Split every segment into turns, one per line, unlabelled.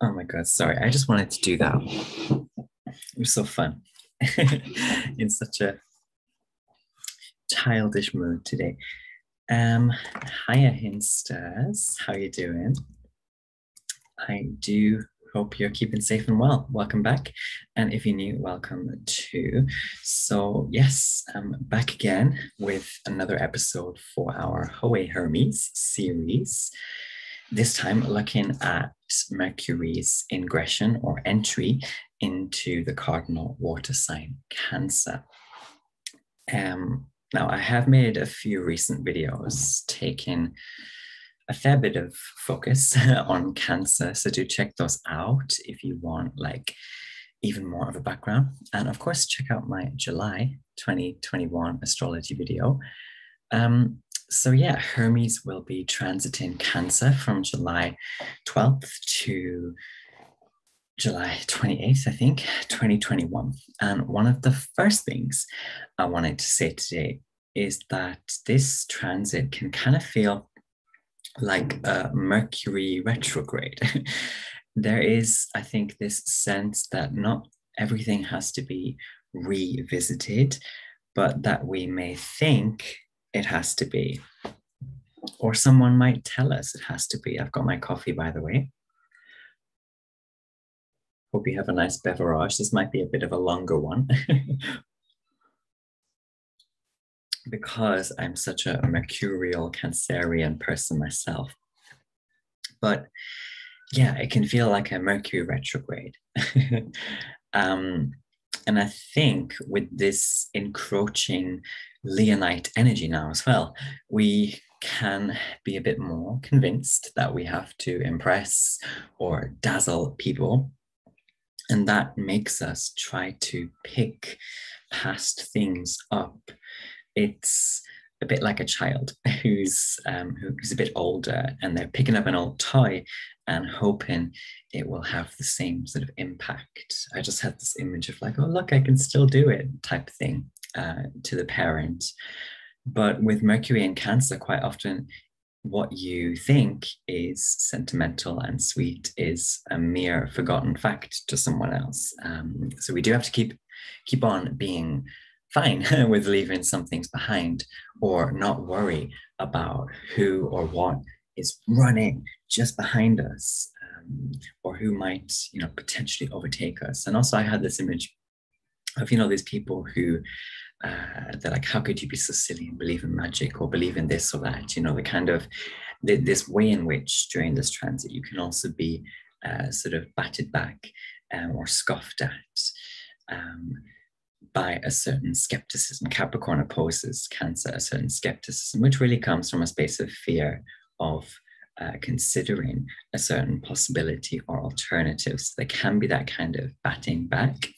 Oh my God, sorry. I just wanted to do that. It was so fun. In such a childish mood today. Hiya, Hinstas. How you doing? I do hope you're keeping safe and well. Welcome back. And if you're new, welcome too. So yes, I'm back again with another episode for our Hohe Hermes series. This time looking at Mercury's ingression or entry into the cardinal water sign Cancer. Now, I have made a few recent videos taking a fair bit of focus on Cancer, so do check those out if you want like even more of a background. And of course, check out my July 2021 astrology video. So yeah, Hermes will be transiting Cancer from July 12th to July 28th, I think, 2021. And one of the first things I wanted to say today is that this transit can kind of feel like a Mercury retrograde. There is, I think, this sense that not everything has to be revisited, but that we may think it has to be. Or someone might tell us it has to be. I've got my coffee, by the way. Hope you have a nice beverage. This might be a bit of a longer one. Because I'm such a mercurial Cancerian person myself. But yeah, it can feel like a Mercury retrograde. And I think with this encroaching lionite energy now as well, we can be a bit more convinced that we have to impress or dazzle people. And that makes us try to pick past things up. It's a bit like a child who's a bit older and they're picking up an old toy and hoping it will have the same sort of impact. I just had this image of like, oh, look, I can still do it type thing to the parent. But with Mercury and Cancer, quite often what you think is sentimental and sweet is a mere forgotten fact to someone else. So we do have to keep on being fine with leaving some things behind, or not worry about who or what is running just behind us, or who might, potentially overtake us. And also I had this image of, these people who they're like, how could you be so silly and believe in magic or believe in this or that? The kind of this way in which during this transit you can also be sort of batted back or scoffed at by a certain skepticism. Capricorn opposes Cancer, a certain skepticism, which really comes from a space of fear of considering a certain possibility or alternatives. There can be that kind of batting back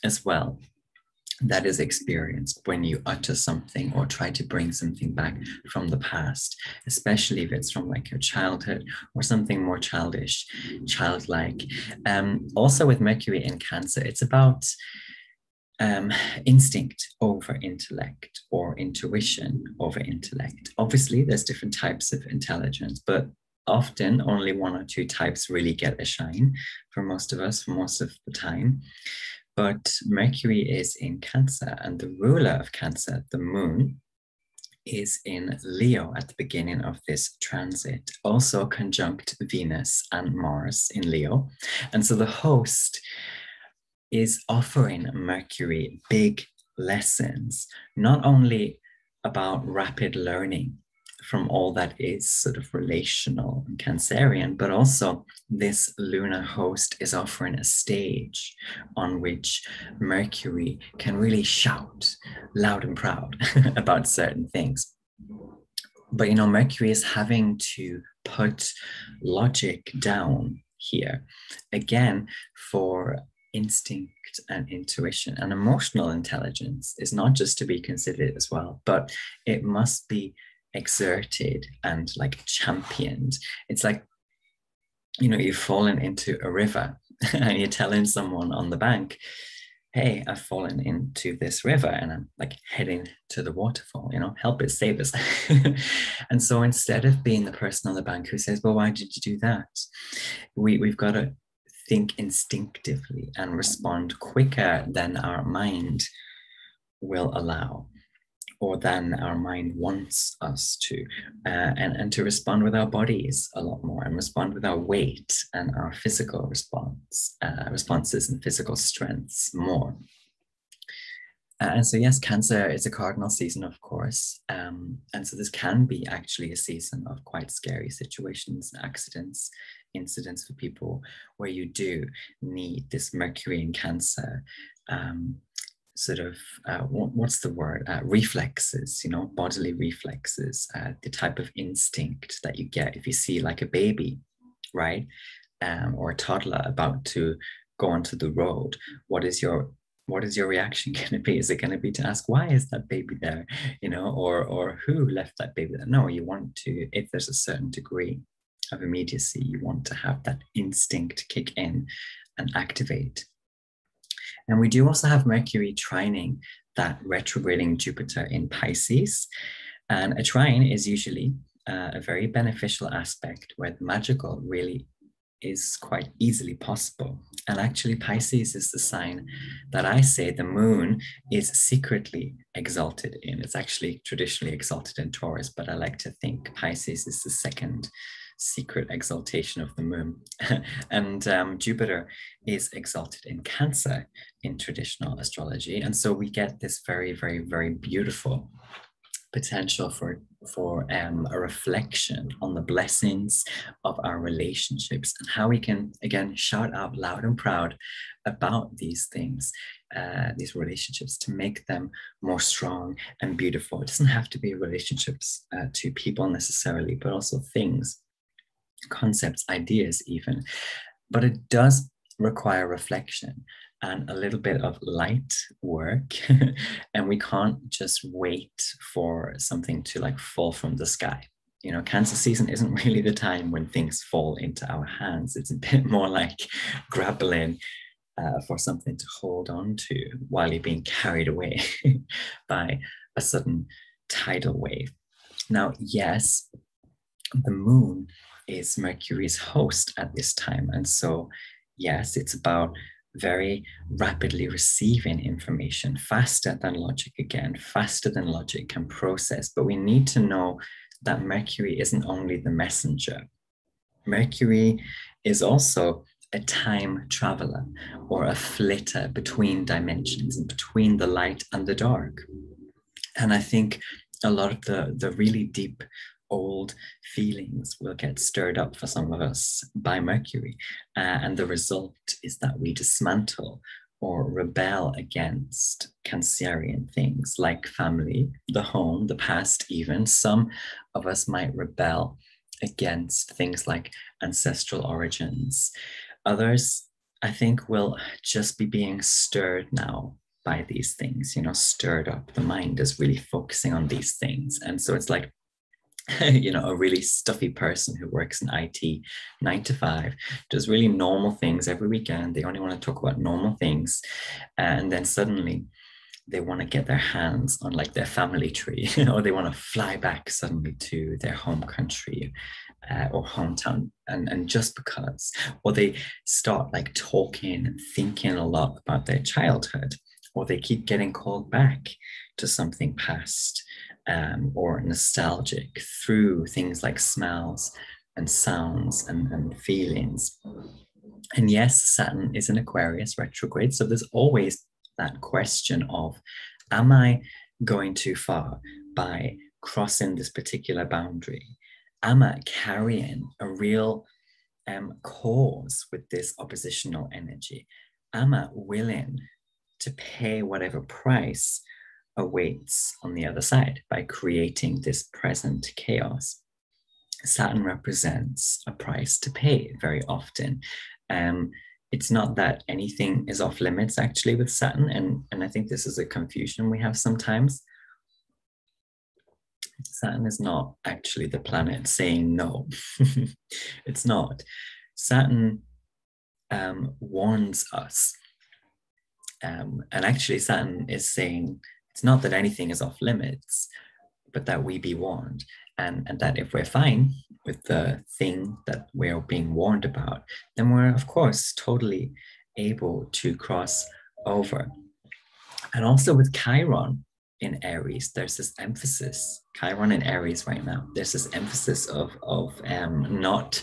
as well that is experienced when you utter something or try to bring something back from the past, especially if it's from like your childhood or something more childish, childlike. Also with Mercury in Cancer, it's about instinct over intellect or intuition over intellect. Obviously, there's different types of intelligence, but often only one or two types really get a shine for most of us, for most of the time. But Mercury is in Cancer, and the ruler of Cancer, the moon, is in Leo at the beginning of this transit, also conjunct Venus and Mars in Leo. And so the host is offering Mercury big lessons, not only about rapid learning from all that is sort of relational and Cancerian, but also this lunar host is offering a stage on which Mercury can really shout loud and proud about certain things. But, Mercury is having to put logic down here, again, for instinct and intuition. And emotional intelligence is not just to be considered as well, but it must be exerted and like championed. It's like, you've fallen into a river and you're telling someone on the bank, hey, I've fallen into this river and I'm like heading to the waterfall, help us, save us. And so instead of being the person on the bank who says, well, why did you do that? We've got to think instinctively and respond quicker than our mind will allow, or than our mind wants us to, and to respond with our bodies a lot more, and respond with our weight and our physical responses and physical strengths more. And so, yes, Cancer is a cardinal season, of course. And so this can be actually a season of quite scary situations, accidents, incidents for people where you do need this Mercury in Cancer sort of, what's the word? Reflexes, bodily reflexes, the type of instinct that you get if you see like a baby, right? Or a toddler about to go onto the road. What is your reaction going to be? Is it going to be to ask, why is that baby there? Or who left that baby there? No, you want to, if there's a certain degree of immediacy, you want to have that instinct kick in and activate. And we do also have Mercury trining that retrograding Jupiter in Pisces. And a trine is usually a very beneficial aspect where the magical really is quite easily possible. And actually, Pisces is the sign that I say the moon is secretly exalted in. It's actually traditionally exalted in Taurus, but I like to think Pisces is the second secret exaltation of the moon. And Jupiter is exalted in Cancer in traditional astrology. And so we get this very, very, very beautiful potential for a reflection on the blessings of our relationships and how we can, again, shout out loud and proud about these things, these relationships, to make them more strong and beautiful. It doesn't have to be relationships to people necessarily, but also things, concepts, ideas even. But it does require reflection and a little bit of light work. And we can't just wait for something to like fall from the sky. Cancer season isn't really the time when things fall into our hands. It's a bit more like grappling for something to hold on to while you're being carried away by a sudden tidal wave. Now, yes, the moon is Mercury's host at this time. And so, yes, it's about very rapidly receiving information, faster than logic, again, faster than logic can process. But we need to know that Mercury isn't only the messenger. Mercury is also a time traveler, or a flitter between dimensions and between the light and the dark. And I think a lot of the really deep old feelings will get stirred up for some of us by Mercury. And the result is that we dismantle or rebel against Cancerian things like family, the home, the past even. Some of us might rebel against things like ancestral origins. Others, I think, will just be being stirred now by these things, stirred up. The mind is really focusing on these things. And so it's like, a really stuffy person who works in IT 9 to 5, does really normal things every weekend. They only want to talk about normal things. And then suddenly they want to get their hands on like their family tree, or they want to fly back suddenly to their home country or hometown. And just because, or they start like talking and thinking a lot about their childhood, or they keep getting called back to something past. Or nostalgic through things like smells and sounds and feelings. And yes, Saturn is in Aquarius retrograde. So there's always that question of, am I going too far by crossing this particular boundary? Am I carrying a real cause with this oppositional energy? Am I willing to pay whatever price awaits on the other side by creating this present chaos? Saturn represents a price to pay very often. It's not that anything is off limits actually with Saturn, and I think this is a confusion we have sometimes. Saturn is not actually the planet saying no. It's not. Saturn warns us And actually, Saturn is saying it's not that anything is off limits, but that we be warned. And that if we're fine with the thing that we're being warned about, then we're, of course, totally able to cross over. And also with Chiron in Aries, there's this emphasis, Chiron in Aries right now, there's this emphasis of not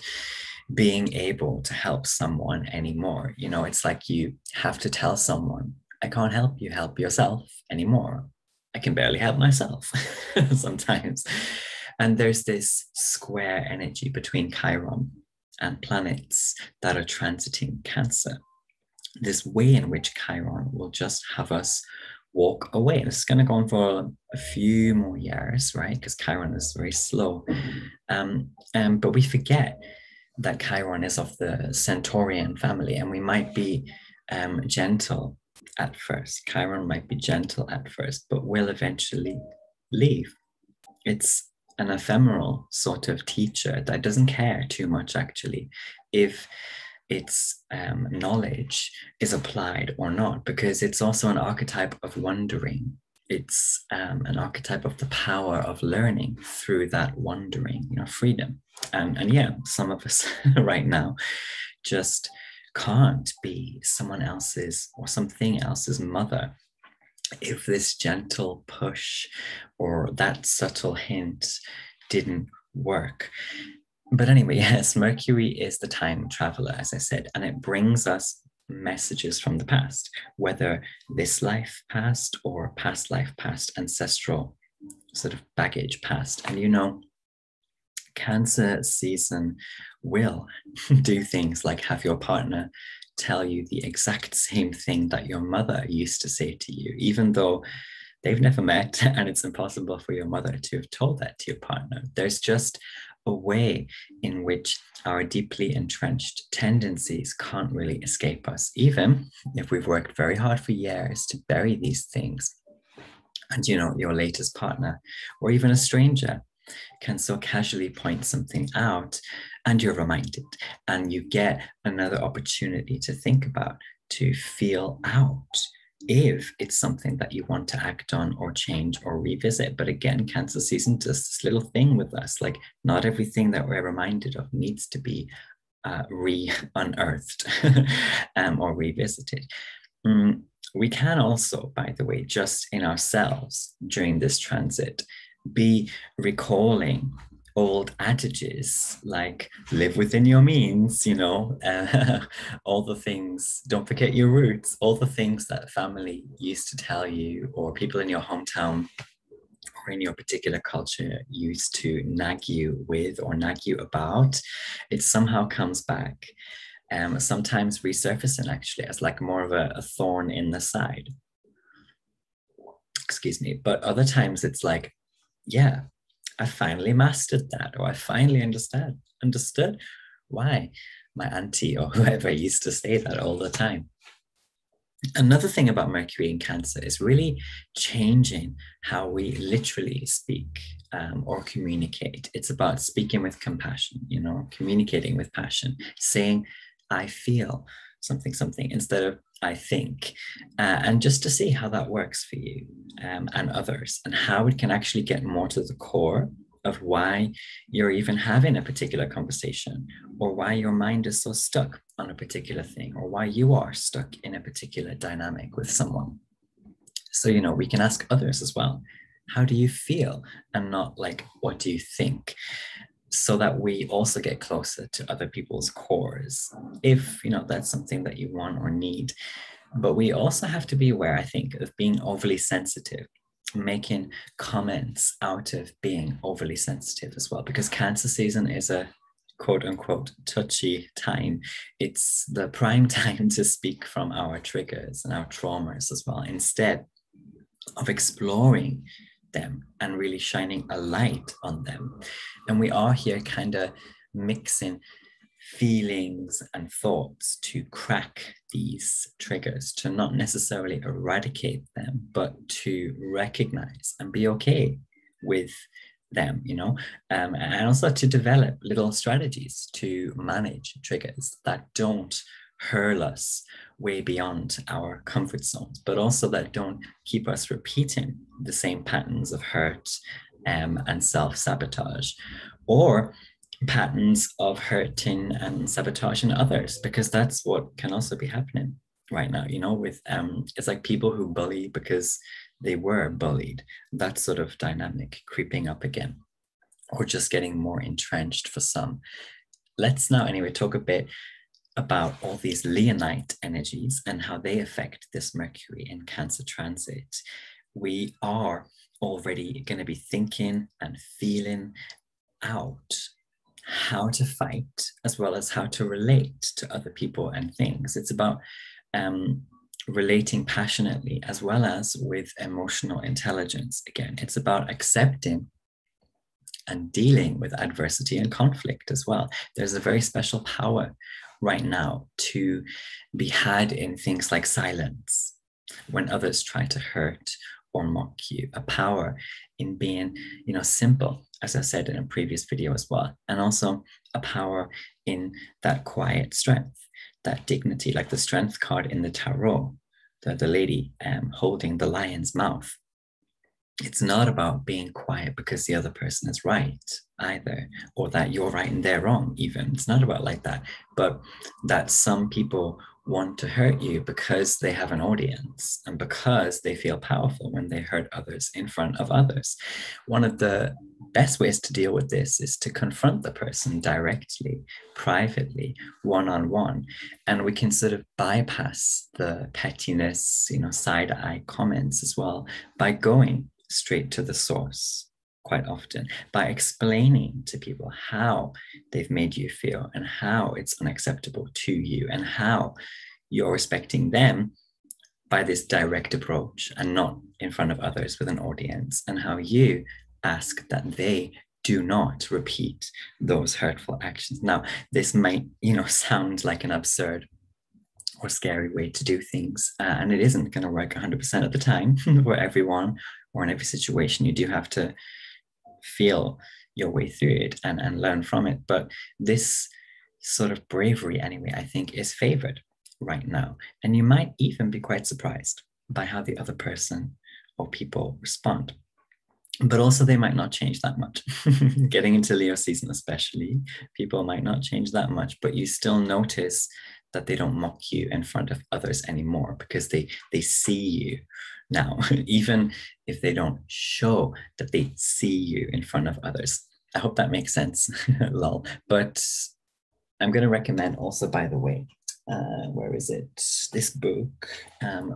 being able to help someone anymore. You know, it's like you have to tell someone, I can't help you, help yourself anymore. I can barely help myself sometimes. And there's this square energy between Chiron and planets that are transiting Cancer. This way in which Chiron will just have us walk away. This is going to go on for a few more years, right? Because Chiron is very slow. But we forget that Chiron is of the Centaurian family, and we might be gentle at first. Chiron might be gentle at first, but will eventually leave. It's an ephemeral sort of teacher that doesn't care too much, actually, if its knowledge is applied or not, because it's also an archetype of wondering. It's an archetype of the power of learning through that wondering, you know, freedom. And yeah, some of us right now just can't be someone else's or something else's mother if this gentle push or that subtle hint didn't work. But anyway, yes, Mercury is the time traveler, as I said, and it brings us messages from the past, whether this life past or past life past, ancestral sort of baggage past. And you know, Cancer season will do things like have your partner tell you the exact same thing that your mother used to say to you, even though they've never met and it's impossible for your mother to have told that to your partner. There's just a way in which our deeply entrenched tendencies can't really escape us, even if we've worked very hard for years to bury these things. And you know, your latest partner or even a stranger can so casually point something out, and you're reminded, and you get another opportunity to think about, to feel out if it's something that you want to act on or change or revisit. But again, Cancer season does this little thing with us, like not everything that we're reminded of needs to be unearthed or revisited. We can also, by the way, just in ourselves during this transit, be recalling old adages like live within your means, you know, all the things, don't forget your roots, all the things that family used to tell you, or people in your hometown or in your particular culture used to nag you with or nag you about. It somehow comes back, sometimes resurfacing actually as like more of a thorn in the side. Excuse me. But other times it's like, yeah, I finally mastered that, or I finally understood why my auntie or whoever used to say that all the time. Another thing about Mercury in Cancer is really changing how we literally speak or communicate. It's about speaking with compassion, you know, communicating with passion, saying, I feel something instead of I think, and just to see how that works for you and others, and how it can actually get more to the core of why you're even having a particular conversation, or why your mind is so stuck on a particular thing, or why you are stuck in a particular dynamic with someone. So, you know, we can ask others as well, how do you feel? And not like, what do you think? So that we also get closer to other people's cores, if, you know, that's something that you want or need. But we also have to be aware, I think, of being overly sensitive, making comments out of being overly sensitive as well, because Cancer season is a quote unquote touchy time. It's the prime time to speak from our triggers and our traumas as well, instead of exploring them and really shining a light on them. And we are here kind of mixing feelings and thoughts to crack these triggers, to not necessarily eradicate them, but to recognize and be okay with them, you know, and also to develop little strategies to manage triggers that don't hurl us way beyond our comfort zones, but also that don't keep us repeating the same patterns of hurt and self-sabotage, or patterns of hurting and sabotaging others, because that's what can also be happening right now, with it's like people who bully because they were bullied, that sort of dynamic creeping up again, or just getting more entrenched for some. Let's now anyway talk a bit about all these lionite energies and how they affect this Mercury in Cancer transit. We are already going to be thinking and feeling out how to fight, as well as how to relate to other people and things. It's about relating passionately, as well as with emotional intelligence. Again, it's about accepting and dealing with adversity and conflict as well. There's a very special power right now to be had in things like silence when others try to hurt or mock you, a power in being, simple, as I said in a previous video as well, and also a power in that quiet strength, that dignity, like the strength card in the tarot, the lady holding the lion's mouth. It's not about being quiet because the other person is right either, or that you're right and they're wrong even. It's not about like that, but that some people want to hurt you because they have an audience and because they feel powerful when they hurt others in front of others. One of the best ways to deal with this is to confront the person directly, privately, one-on-one, and we can sort of bypass the pettiness, side-eye comments as well, by going straight to the source quite often, by explaining to people how they've made you feel and how it's unacceptable to you and how you're respecting them by this direct approach and not in front of others with an audience, and how you ask that they do not repeat those hurtful actions. Now, this might, sound like an absurd or scary way to do things, and it isn't going to work 100% of the time for everyone or in every situation. You do have to feel your way through it and learn from it. But this sort of bravery, anyway, I think is favored right now. And you might even be quite surprised by how the other person or people respond. But also they might not change that much. Getting into Leo season especially, people might not change that much, but you still notice that they don't mock you in front of others anymore, because they see you now, even if they don't show that they see you in front of others. I hope that makes sense, lol. But I'm going to recommend also, by the way, where is it? This book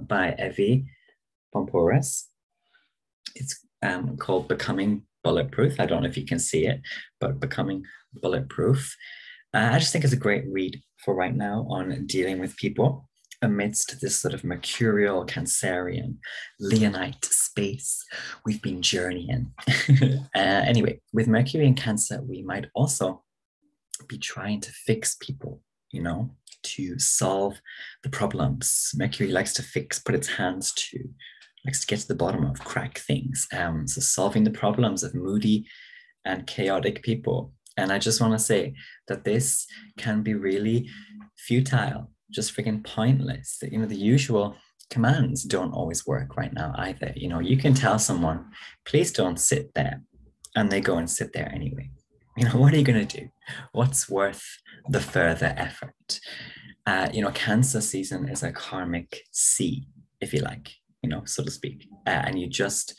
by Evie Pomporis. It's called Becoming Bulletproof. I don't know if you can see it, but Becoming Bulletproof. I just think it's a great read for right now on dealing with people amidst this sort of mercurial, Cancerian, Leonite space we've been journeying. Anyway, with Mercury in Cancer, we might also be trying to fix people, to solve the problems. Mercury likes to fix, put its hands to, likes to get to the bottom of, crack things. So solving the problems of moody and chaotic people. And I just want to say that this can be really futile, just freaking pointless. The usual commands don't always work right now either. You can tell someone, please don't sit there, and they go and sit there anyway. What are you going to do? What's worth the further effort? Cancer season is a karmic sea, if you like, so to speak. And you just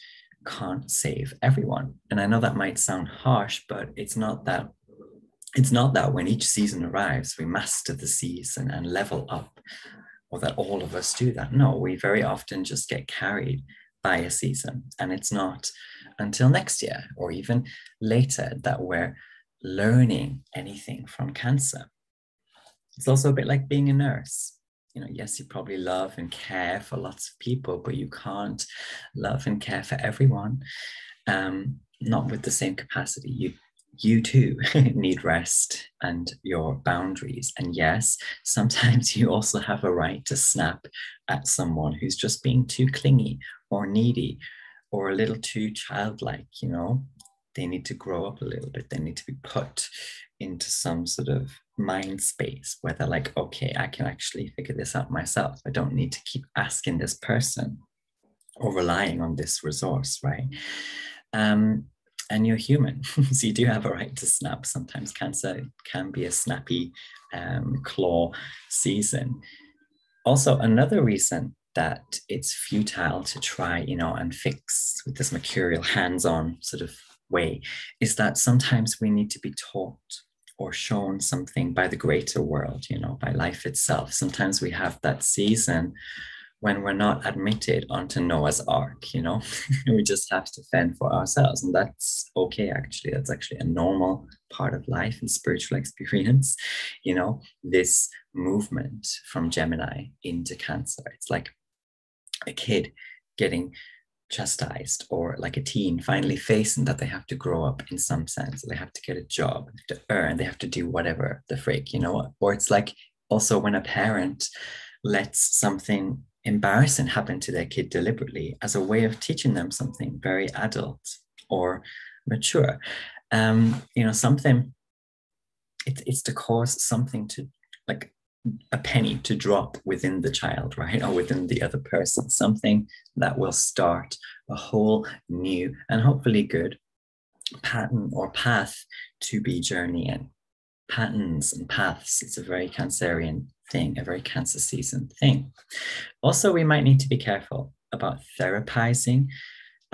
can't save everyone. And I know that might sound harsh, but it's not that when each season arrives, we master the season and level up, or that all of us do that. No, we very often just get carried by a season. And it's not until next year or even later that we're learning anything from Cancer. It's also a bit like being a nurse. Yes, you probably love and care for lots of people, but you can't love and care for everyone, not with the same capacity. You too need rest and your boundaries. And yes, sometimes you also have a right to snap at someone who's just being too clingy or needy or a little too childlike, they need to grow up a little bit. They need to be put into some sort of mind space where they're like, okay, I can actually figure this out myself. I don't need to keep asking this person or relying on this resource, right? And you're human, so you do have a right to snap. Sometimes cancer can be a snappy claw season. Also, another reason that it's futile to try, and fix with this mercurial hands-on sort of way is that sometimes we need to be taught or shown something by the greater world, by life itself. Sometimes we have that season when we're not admitted onto Noah's Ark, we just have to fend for ourselves. And that's okay, actually. That's actually a normal part of life and spiritual experience, this movement from Gemini into Cancer. It's like a kid getting chastised, or like a teen finally facing that they have to grow up in some sense. They have to get a job, they have to earn, they have to do whatever the frick, or it's like also when a parent lets something embarrassing happen to their kid deliberately as a way of teaching them something very adult or mature. Something, it's to cause something to, like a penny to drop within the child, right? Or within the other person, something that will start a whole new and hopefully good pattern or path to be journeying. Patterns and paths, it's a very Cancerian thing, a very Cancer season thing. Also, we might need to be careful about therapizing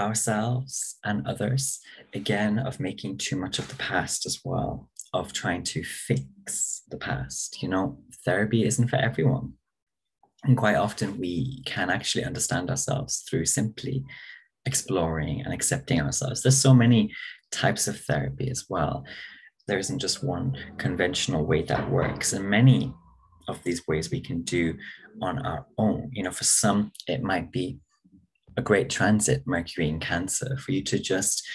ourselves and others, again, of making too much of the past as well, of trying to fix the past. Therapy isn't for everyone. And quite often we can actually understand ourselves through simply exploring and accepting ourselves. There's so many types of therapy as well. There isn't just one conventional way that works. And many of these ways we can do on our own. For some, it might be a great transit, Mercury in Cancer, for you to just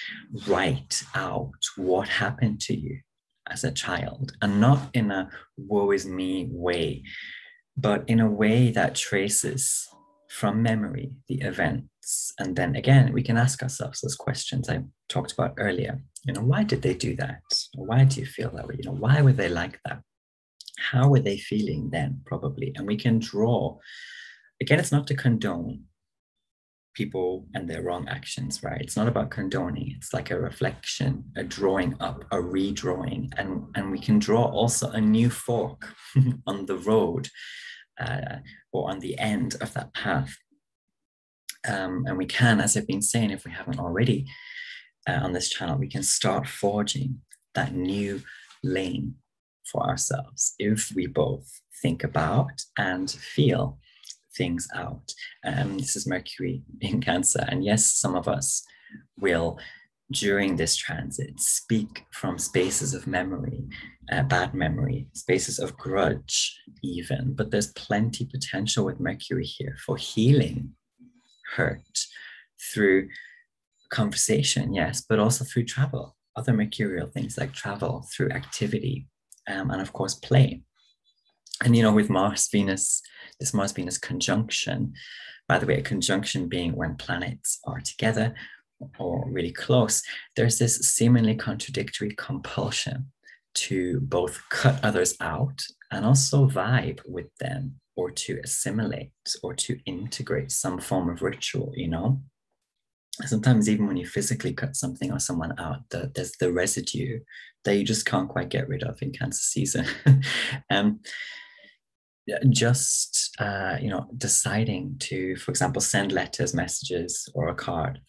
write out what happened to you as a child, and not in a woe is me way, but in a way that traces from memory the events. And then again, we can ask ourselves those questions I talked about earlier. Why did they do that? Why do you feel that way? Why were they like that? How were they feeling then, probably? And we can draw. Again, it's not to condone people and their wrong actions, right? It's not about condoning. It's like a reflection, a drawing up, a redrawing. And we can draw also a new fork on the road or on the end of that path. And we can, as I've been saying, if we haven't already on this channel, we can start forging that new lane for ourselves if we both think about and feel things out. This is Mercury in Cancer. And yes, some of us will, during this transit, speak from spaces of memory, bad memory, spaces of grudge even. But there's plenty potential with Mercury here for healing hurt through conversation, yes, but also through travel, other mercurial things like travel, through activity, and of course play. And with Mars-Venus, this Mars-Venus conjunction, by the way, a conjunction being when planets are together or really close, there's this seemingly contradictory compulsion to both cut others out and also vibe with them, or to assimilate or to integrate some form of ritual, Sometimes even when you physically cut something or someone out, there's the residue that you just can't quite get rid of in Cancer season. Deciding to, for example, send letters, messages, or a card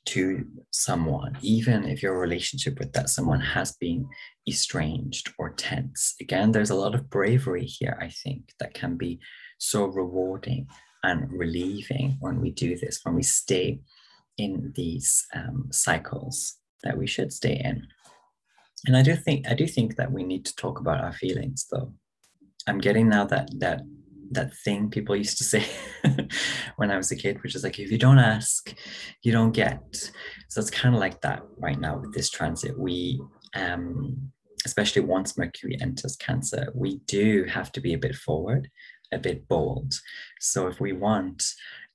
to someone, even if your relationship with that someone has been estranged or tense. Again, there's a lot of bravery here, I think, that can be so rewarding and relieving when we do this, when we stay in these cycles that we should stay in. And I do think that we need to talk about our feelings, though. I'm getting now that thing people used to say when I was a kid, which is like, if you don't ask, you don't get. So it's kind of like that right now with this transit. We, especially once Mercury enters Cancer, we do have to be a bit forward, a bit bold. So if we want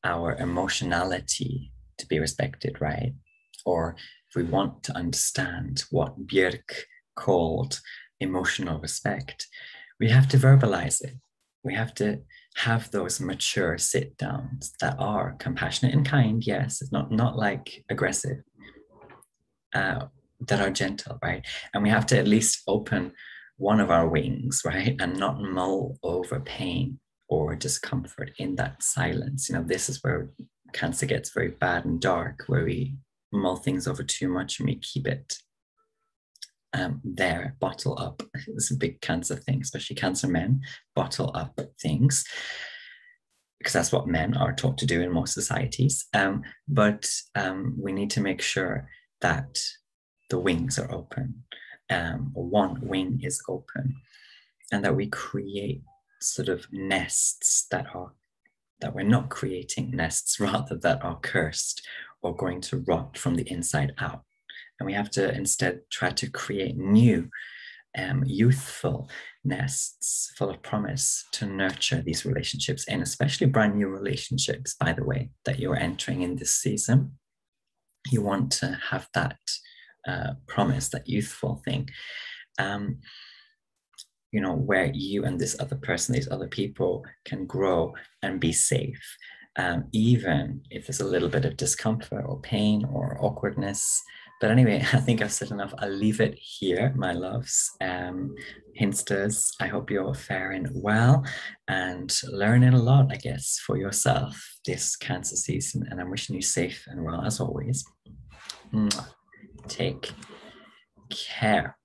our emotionality to be respected, right? Or if we want to understand what Björk called emotional respect, we have to verbalize it. We have to have those mature sit downs that are compassionate and kind. Yes, it's not like aggressive, that are gentle, right? And we have to at least open one of our wings, right? And not mull over pain or discomfort in that silence. This is where cancer gets very bad and dark, where we mull things over too much and we keep it there, bottle up. It's a big cancer thing, especially cancer men, bottle up things, because that's what men are taught to do in most societies. But we need to make sure that the wings are open, or one wing is open, and that we create sort of nests that we're not creating nests, rather, that are cursed or going to rot from the inside out. And we have to instead try to create new, youthful nests full of promise to nurture these relationships, and especially brand new relationships, by the way, that you're entering in this season. You want to have that promise, that youthful thing, where you and this other person, these other people, can grow and be safe, even if there's a little bit of discomfort or pain or awkwardness. But anyway, I think I've said enough. I'll leave it here, my loves. Hinsters, I hope you're faring well and learning a lot, I guess, for yourself this cancer season. And I'm wishing you safe and well, as always. Take care.